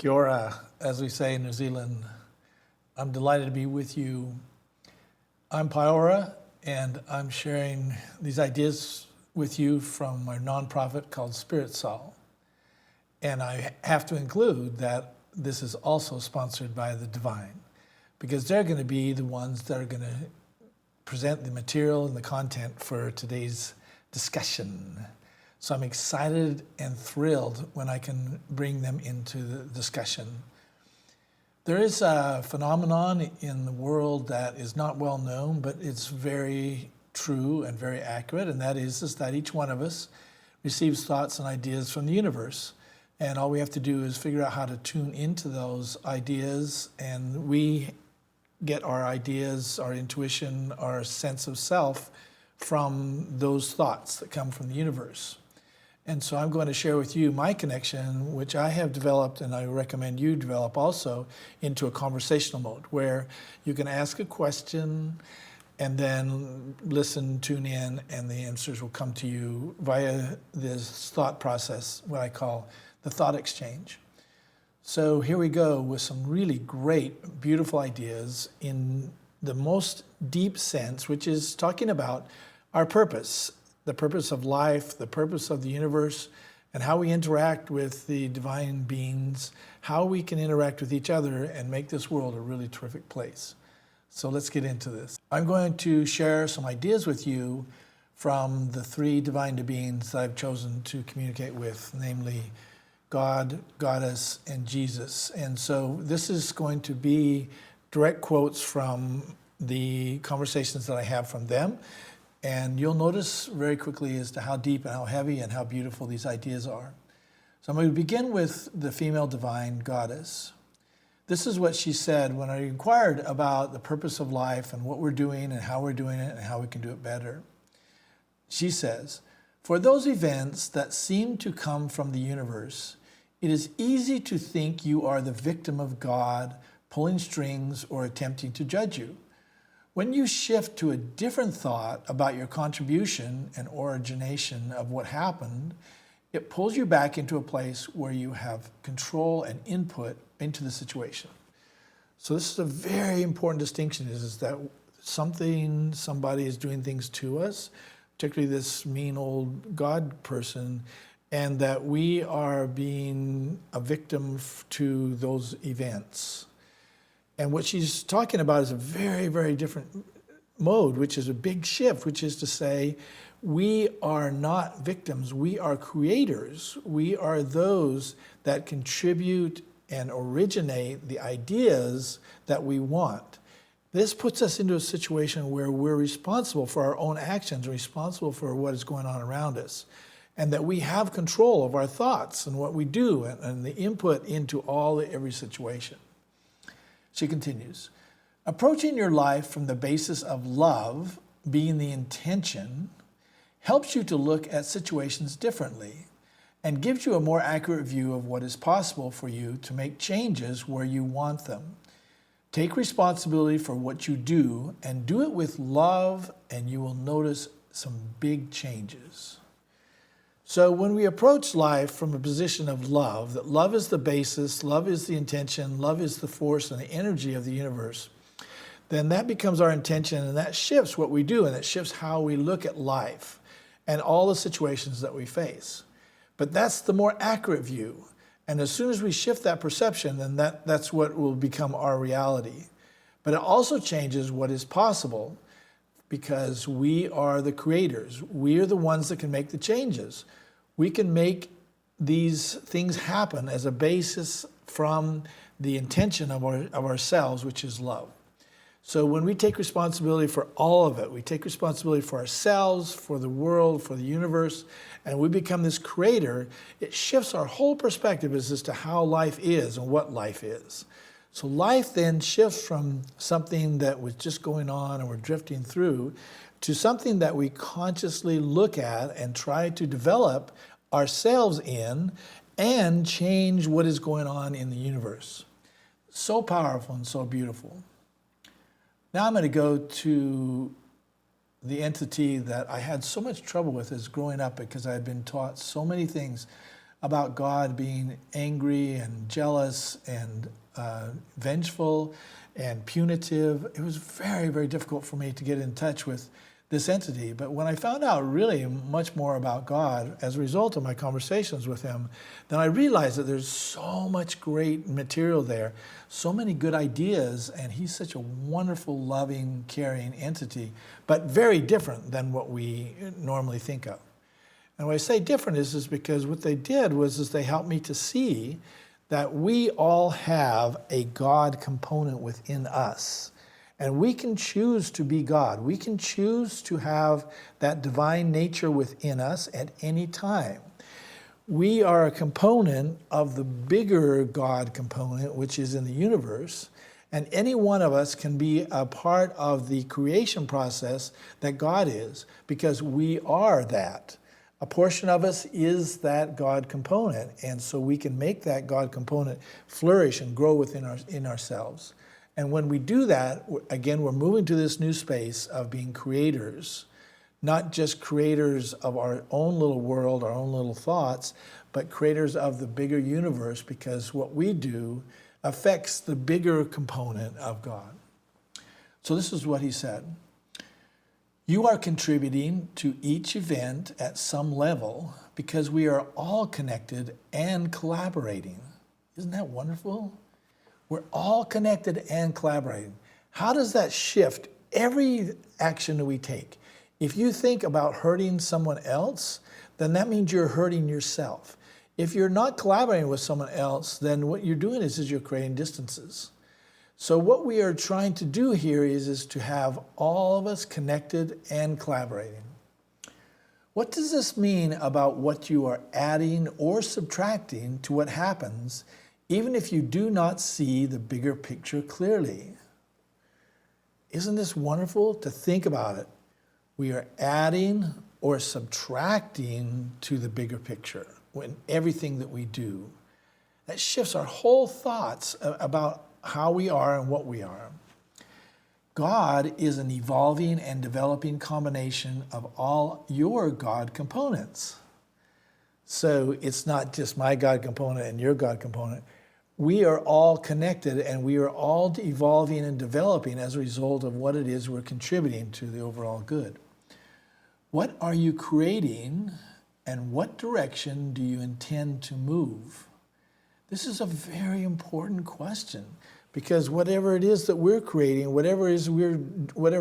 Kia ora, as we say in New Zealand. I'm delighted to be with you. I'm Paora, and I'm sharing these ideas with you from our nonprofit called Spiritsol. And I have to include that this is also sponsored by the Divine, because they're going to be the ones that are going to present the material and the content for today's discussion. So I'm excited and thrilled when I can bring them into the discussion. There is a phenomenon in the world that is not well known, but it's very true and very accurate, and that is that each one of us receives thoughts and ideas from the universe. And all we have to do is figure out how to tune into those ideas, and we get our ideas, our intuition, our sense of self from those thoughts that come from the universe. And so I'm going to share with you my connection, which I have developed, and I recommend you develop also, into a conversational mode where you can ask a question and then listen, tune in, and the answers will come to you via this thought process, what I call the thought exchange. So here we go with some really great, beautiful ideas in the most deep sense, which is talking about our purpose, the purpose of life, the purpose of the universe, and how we interact with the divine beings, how we can interact with each other and make this world a really terrific place. So let's get into this. I'm going to share some ideas with you from the three divine beings that I've chosen to communicate with, namely God, Goddess, and Jesus. And so this is going to be direct quotes from the conversations that I have from them. And you'll notice very quickly as to how deep and how heavy and how beautiful these ideas are. So I'm going to begin with the female divine goddess. This is what she said when I inquired about the purpose of life and what we're doing and how we're doing it and how we can do it better. She says, "For those events that seem to come from the universe, it is easy to think you are the victim of God pulling strings or attempting to judge you. When you shift to a different thought about your contribution and origination of what happened, it pulls you back into a place where you have control and input into the situation." So this is a very important distinction, is that somebody is doing things to us, particularly this mean old God person, and that we are being a victim to those events. And what she's talking about is a very, very different mode, which is a big shift, which is to say, we are not victims, we are creators. We are those that contribute and originate the ideas that we want. This puts us into a situation where we're responsible for our own actions, responsible for what is going on around us, and that we have control of our thoughts and what we do and the input into every situation. She continues, "Approaching your life from the basis of love being the intention helps you to look at situations differently and gives you a more accurate view of what is possible for you to make changes where you want them. Take responsibility for what you do and do it with love, and you will notice some big changes." So when we approach life from a position of love, that love is the basis, love is the intention, love is the force and the energy of the universe, then that becomes our intention, and that shifts what we do, and it shifts how we look at life and all the situations that we face. But that's the more accurate view. And as soon as we shift that perception, then that's what will become our reality. But it also changes what is possible, because we are the creators. We are the ones that can make the changes. We can make these things happen as a basis from the intention of ourselves, which is love. So when we take responsibility for all of it, we take responsibility for ourselves, for the world, for the universe, and we become this creator, it shifts our whole perspective as to how life is and what life is. So life then shifts from something that was just going on and we're drifting through to something that we consciously look at and try to develop ourselves in and change what is going on in the universe. So powerful and so beautiful. Now I'm going to go to the entity that I had so much trouble with as growing up, because I had been taught so many things about God being angry and jealous and vengeful and punitive. It was very, very difficult for me to get in touch with this entity. But when I found out really much more about God as a result of my conversations with him, then I realized that there's so much great material there, so many good ideas, and he's such a wonderful, loving, caring entity, but very different than what we normally think of. And when I say different is because what they did was they helped me to see that we all have a God component within us. And we can choose to be God. We can choose to have that divine nature within us at any time. We are a component of the bigger God component, which is in the universe. And any one of us can be a part of the creation process that God is, because we are that. A portion of us is that God component. And so we can make that God component flourish and grow within ourselves. And when we do that, again, we're moving to this new space of being creators, not just creators of our own little world, our own little thoughts, but creators of the bigger universe, because what we do affects the bigger component of God. So this is what he said. You are contributing to each event at some level because we are all connected and collaborating. Isn't that wonderful? We're all connected and collaborating. How does that shift every action that we take? If you think about hurting someone else, then that means you're hurting yourself. If you're not collaborating with someone else, then what you're doing is you're creating distances. So what we are trying to do here is to have all of us connected and collaborating. What does this mean about what you are adding or subtracting to what happens, even if you do not see the bigger picture clearly? Isn't this wonderful to think about it? We are adding or subtracting to the bigger picture in everything that we do. That shifts our whole thoughts about how we are and what we are. God is an evolving and developing combination of all your God components. So it's not just my God component and your God component. We are all connected, and we are all evolving and developing as a result of what it is we're contributing to the overall good. What are you creating, and what direction do you intend to move? This is a very important question, because whatever it is that we're creating, whatever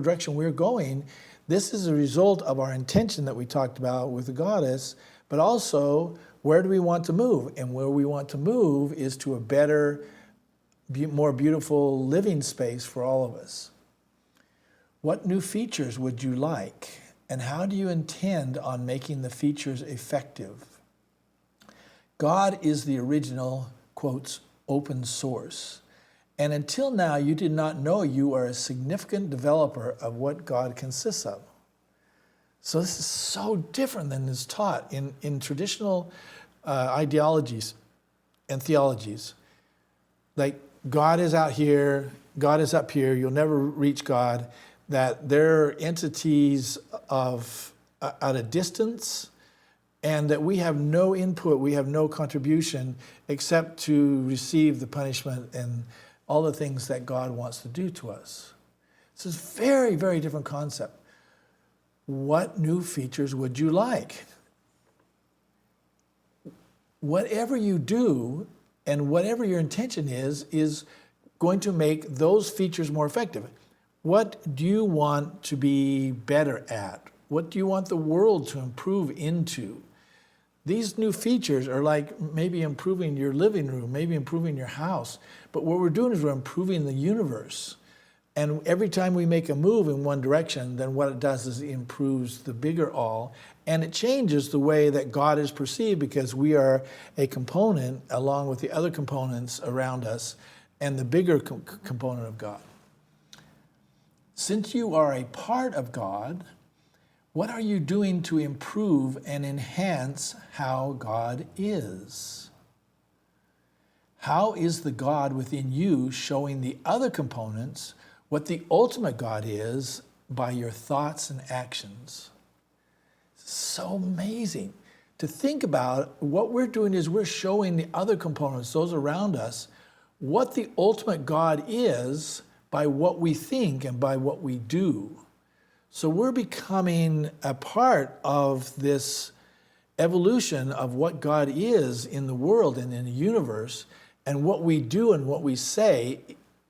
direction we're going, this is a result of our intention that we talked about with the goddess, but also where do we want to move? And where we want to move is to a better, more beautiful living space for all of us. What new features would you like? And how do you intend on making the features effective? God is the original, quotes, open source. And until now, you did not know you are a significant developer of what God consists of. So this is so different than is taught in traditional ideologies and theologies. Like, God is out here, God is up here, you'll never reach God, that they're entities of at a distance, and that we have no input, we have no contribution except to receive the punishment and all the things that God wants to do to us. This is a very, very different concept. What new features would you like? Whatever you do and whatever your intention is going to make those features more effective. What do you want to be better at? What do you want the world to improve into? These new features are like maybe improving your living room, maybe improving your house. But what we're doing is we're improving the universe. And every time we make a move in one direction, then what it does is it improves the bigger all. And it changes the way that God is perceived, because we are a component along with the other components around us and the bigger component of God. Since you are a part of God, what are you doing to improve and enhance how God is? How is the God within you showing the other components what the ultimate God is by your thoughts and actions? So amazing to think about what we're doing is we're showing the other components, those around us, what the ultimate God is by what we think and by what we do. So we're becoming a part of this evolution of what God is in the world and in the universe, and what we do and what we say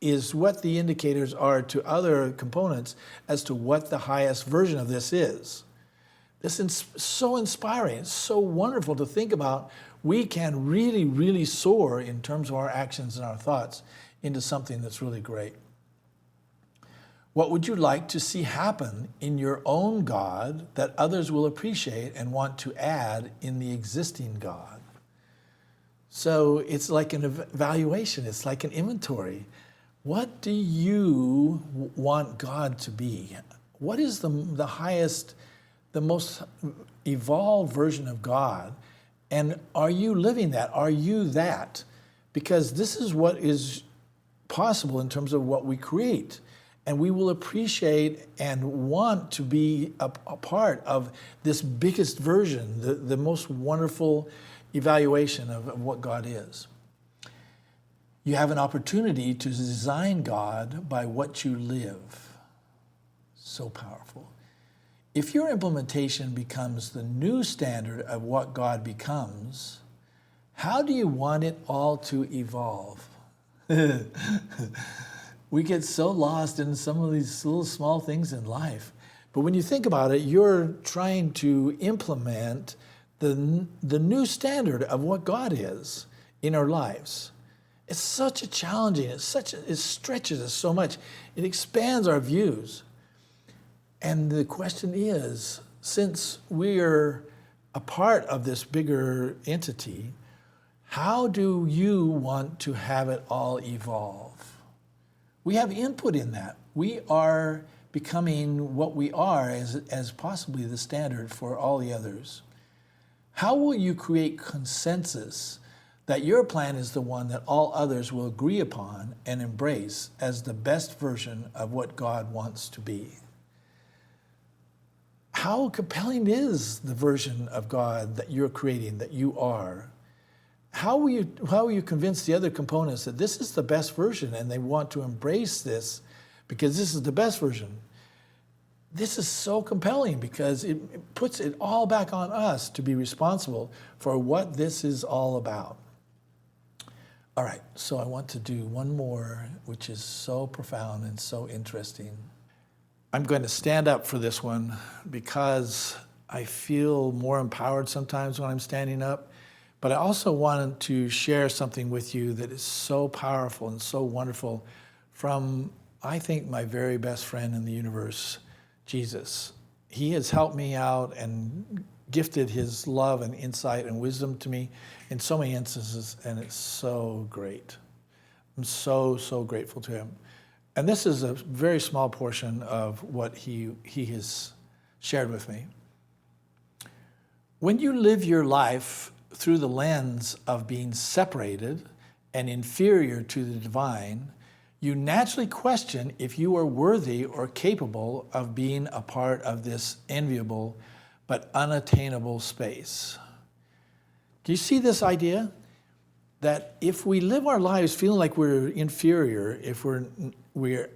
is what the indicators are to other components as to what the highest version of this is. This is so inspiring. It's so wonderful to think about. We can really, really soar in terms of our actions and our thoughts into something that's really great. What would you like to see happen in your own God that others will appreciate and want to add in the existing God? So it's like an evaluation. It's like an inventory. What do you want God to be? What is the highest, the most evolved version of God? And are you living that? Are you that? Because this is what is possible in terms of what we create. And we will appreciate and want to be a part of this biggest version, the most wonderful evaluation of what God is. You have an opportunity to design God by what you live. So powerful. If your implementation becomes the new standard of what God becomes, how do you want it all to evolve? We get so lost in some of these little small things in life. But when you think about it, you're trying to implement the new standard of what God is in our lives. It's such a challenging, it stretches us so much. It expands our views. And the question is, since we're a part of this bigger entity, how do you want to have it all evolve? We have input in that. We are becoming what we are as possibly the standard for all the others. How will you create consensus that your plan is the one that all others will agree upon and embrace as the best version of what God wants to be? How compelling is the version of God that you're creating, that you are? How will you convince the other components that this is the best version and they want to embrace this because this is the best version? This is so compelling because it puts it all back on us to be responsible for what this is all about. All right, so I want to do one more, which is so profound and so interesting. I'm going to stand up for this one because I feel more empowered sometimes when I'm standing up. But I also wanted to share something with you that is so powerful and so wonderful from, I think, my very best friend in the universe, Jesus. He has helped me out and gifted his love and insight and wisdom to me in so many instances, and it's so great. I'm so, so grateful to him. And this is a very small portion of what he has shared with me. When you live your life through the lens of being separated and inferior to the divine, you naturally question if you are worthy or capable of being a part of this enviable but unattainable space. Do you see this idea? That if we live our lives feeling like we're inferior, if we're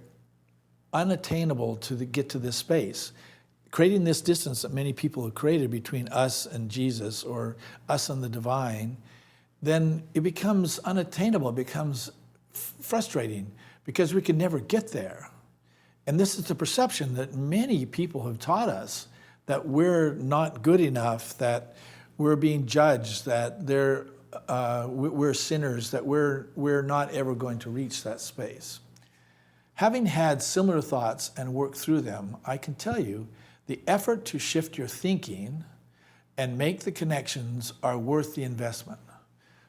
unattainable to get to this space, creating this distance that many people have created between us and Jesus or us and the divine, then it becomes unattainable, it becomes frustrating because we can never get there. And this is the perception that many people have taught us, that we're not good enough, that we're being judged, that we're sinners, that we're not ever going to reach that space. Having had similar thoughts and worked through them, I can tell you the effort to shift your thinking and make the connections are worth the investment.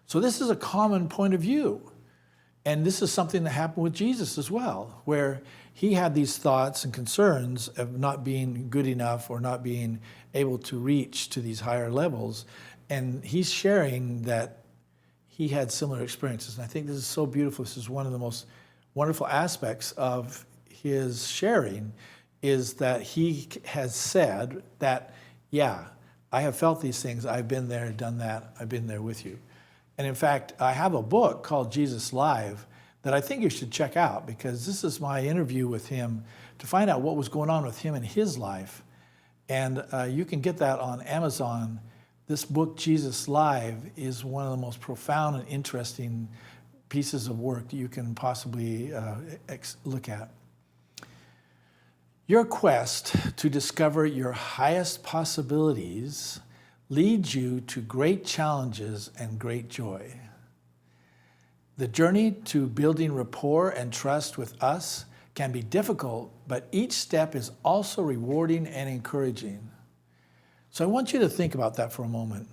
So this is a common point of view. And this is something that happened with Jesus as well, where he had these thoughts and concerns of not being good enough or not being able to reach to these higher levels. And he's sharing that he had similar experiences. And I think this is so beautiful. This is one of the most wonderful aspects of his sharing, is that he has said that, yeah, I have felt these things. I've been there, done that. I've been there with you. And in fact, I have a book called Jesus Live that I think you should check out, because this is my interview with him to find out what was going on with him in his life. And you can get that on Amazon. This book, Jesus Live, is one of the most profound and interesting pieces of work that you can possibly look at. Your quest to discover your highest possibilities leads you to great challenges and great joy. The journey to building rapport and trust with us can be difficult, but each step is also rewarding and encouraging. So I want you to think about that for a moment.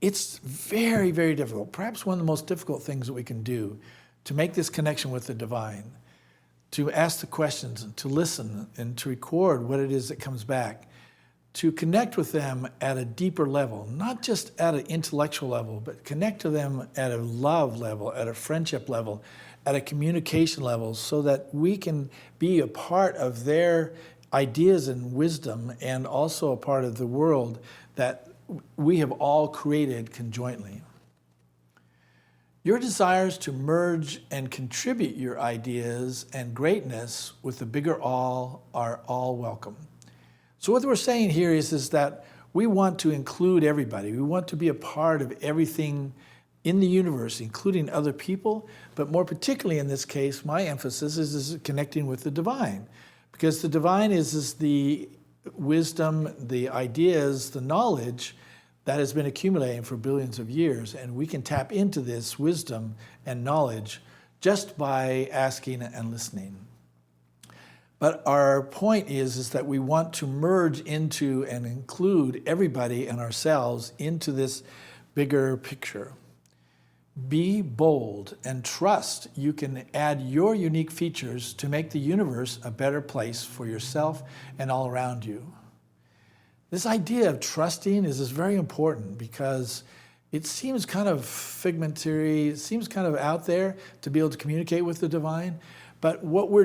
It's very, very difficult, perhaps one of the most difficult things that we can do to make this connection with the divine, to ask the questions, and to listen, and to record what it is that comes back, to connect with them at a deeper level, not just at an intellectual level, but connect to them at a love level, at a friendship level, at a communication level, so that we can be a part of their ideas and wisdom, and also a part of the world that we have all created conjointly. Your desires to merge and contribute your ideas and greatness with the bigger all are all welcome. So what we're saying here is that we want to include everybody. We want to be a part of everything in the universe, including other people, but more particularly in this case, my emphasis is connecting with the divine, because the divine is the wisdom, the ideas, the knowledge that has been accumulating for billions of years, and we can tap into this wisdom and knowledge just by asking and listening. But our point is that we want to merge into and include everybody and ourselves into this bigger picture. Be bold and trust you can add your unique features to make the universe a better place for yourself and all around you. This idea of trusting is very important, because it seems kind of figmentary, it seems kind of out there to be able to communicate with the divine. But what we're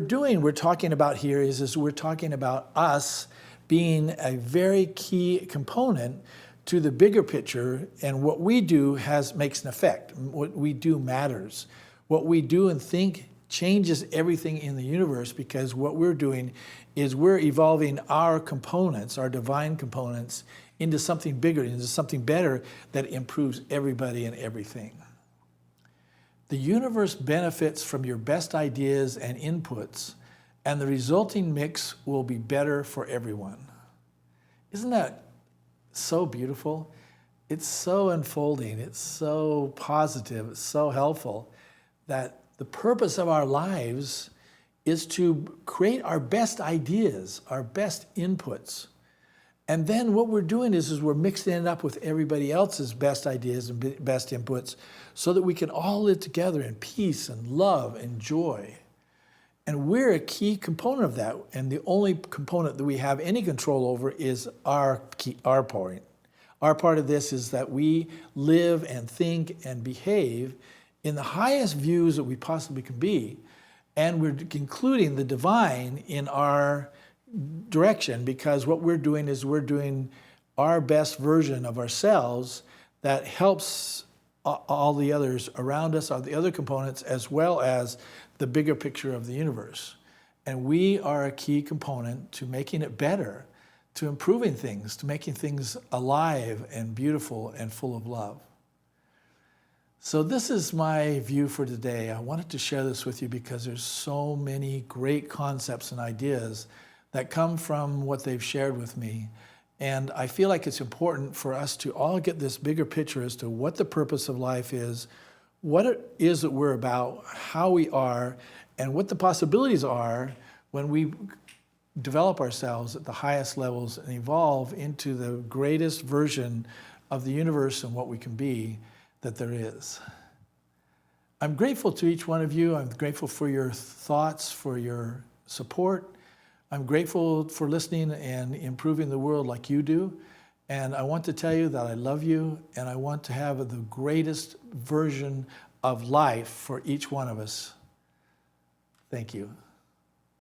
talking about here is we're talking about us being a very key component to the bigger picture, and what we do makes an effect. What we do matters. What we do and think changes everything in the universe, because what we're doing is we're evolving our components, our divine components, into something bigger, into something better that improves everybody and everything. The universe benefits from your best ideas and inputs, and the resulting mix will be better for everyone. Isn't that so beautiful? It's so unfolding, it's so positive, it's so helpful, that the purpose of our lives is to create our best ideas, our best inputs. And then what we're doing is we're mixing it up with everybody else's best ideas and best inputs, so that we can all live together in peace and love and joy. And we're a key component of that. And the only component that we have any control over is our part. Our part of this is that we live and think and behave in the highest views that we possibly can be. And we're including the divine in our direction, because what we're doing is we're doing our best version of ourselves that helps all the others around us, all the other components, as well as the bigger picture of the universe. And we are a key component to making it better, to improving things, to making things alive and beautiful and full of love. So this is my view for today. I wanted to share this with you because there's so many great concepts and ideas that come from what they've shared with me. And I feel like it's important for us to all get this bigger picture as to what the purpose of life is, what it is that we're about, how we are, and what the possibilities are when we develop ourselves at the highest levels and evolve into the greatest version of the universe and what we can be that there is. I'm grateful to each one of you. I'm grateful for your thoughts, for your support. I'm grateful for listening and improving the world like you do. And I want to tell you that I love you, and I want to have the greatest version of life for each one of us. Thank you.